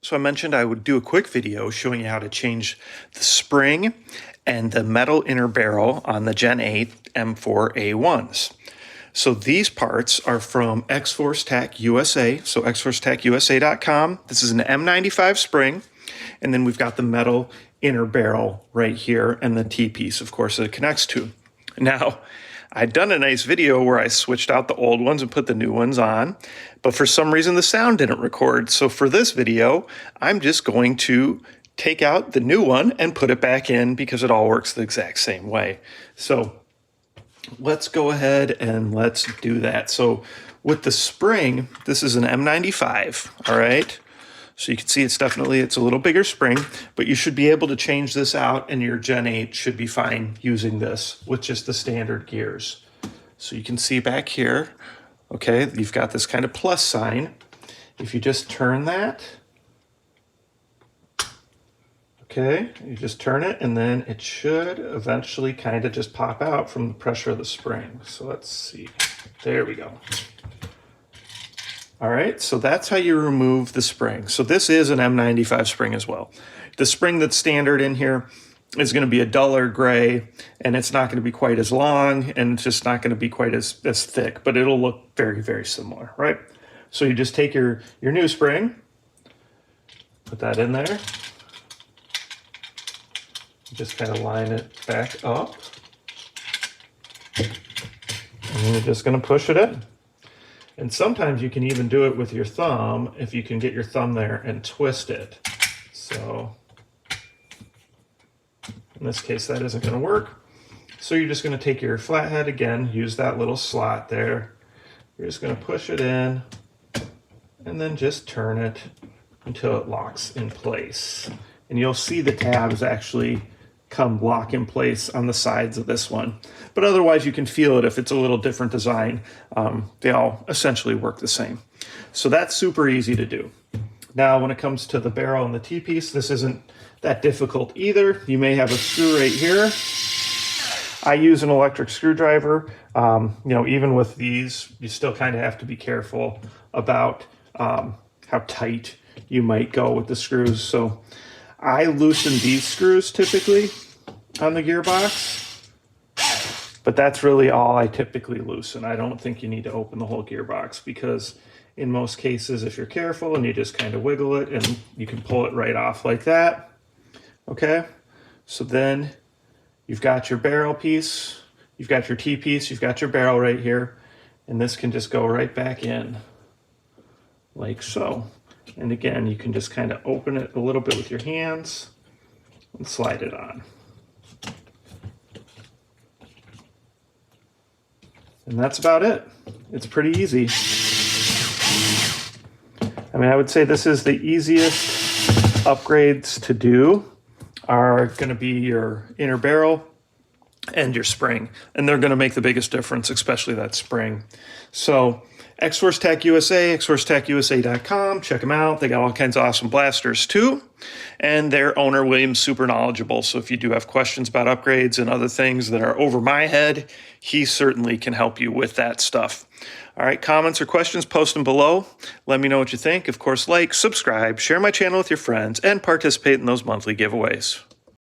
So I mentioned I would do a quick video showing you how to change the spring and the metal inner barrel on the Gen 8 M4a1s. So these parts are from XFORCETAC USA, so XFORCETACUSA.com. This is an M95 spring, and then we've got the metal inner barrel right here and the T-piece, of course, that it connects to. Now, I'd done a nice video where I switched out the old ones and put the new ones on, but for some reason the sound didn't record. So for this video, I'm just going to take out the new one and put it back in because it all works the exact same way. So let's go ahead and let's do that. So with the spring, this is an M95, all right? So you can see it's a little bigger spring, but you should be able to change this out and your Gen 8 should be fine using this with just the standard gears. So you can see back here, okay, you've got this kind of plus sign. If you just turn that, okay, you just turn it and then it should eventually kind of just pop out from the pressure of the spring. So let's see, there we go. All right, so that's how you remove the spring. So this is an M95 spring as well. The spring that's standard in here is going to be a duller gray, and it's not going to be quite as long, and it's just not going to be quite as thick, but it'll look very, very similar, right? So you just take your new spring, put that in there, just kind of line it back up, and then you're just going to push it in. And sometimes you can even do it with your thumb if you can get your thumb there and twist it. So in this case, that isn't going to work. So you're just going to take your flathead again, use that little slot there. You're just going to push it in and then just turn it until it locks in place. And you'll see the tabs actually come lock in place on the sides of this one. But otherwise you can feel it if it's a little different design. They all essentially work the same. So that's super easy to do. Now when it comes to the barrel and the T-piece, this isn't that difficult either. You may have a screw right here. I use an electric screwdriver. You know, even with these, you still kind of have to be careful about how tight you might go with the screws. So I loosen these screws typically on the gearbox, but that's really all I typically loosen. I don't think you need to open the whole gearbox because in most cases, if you're careful and you just kind of wiggle it and you can pull it right off like that. Okay, so then you've got your barrel piece, you've got your T-piece, you've got your barrel right here, and this can just go right back in like so. And again, you can just kind of open it a little bit with your hands and slide it on. And that's about it. It's pretty easy. I mean, I would say this is the easiest upgrades to do are going to be your inner barrel and your spring. And they're going to make the biggest difference, especially that spring. So XFORCETAC USA, XFORCETACUSA.com. Check them out. They got all kinds of awesome blasters too. And their owner, William's super knowledgeable. So if you do have questions about upgrades and other things that are over my head, he certainly can help you with that stuff. All right, comments or questions, post them below. Let me know what you think. Of course, like, subscribe, share my channel with your friends, and participate in those monthly giveaways.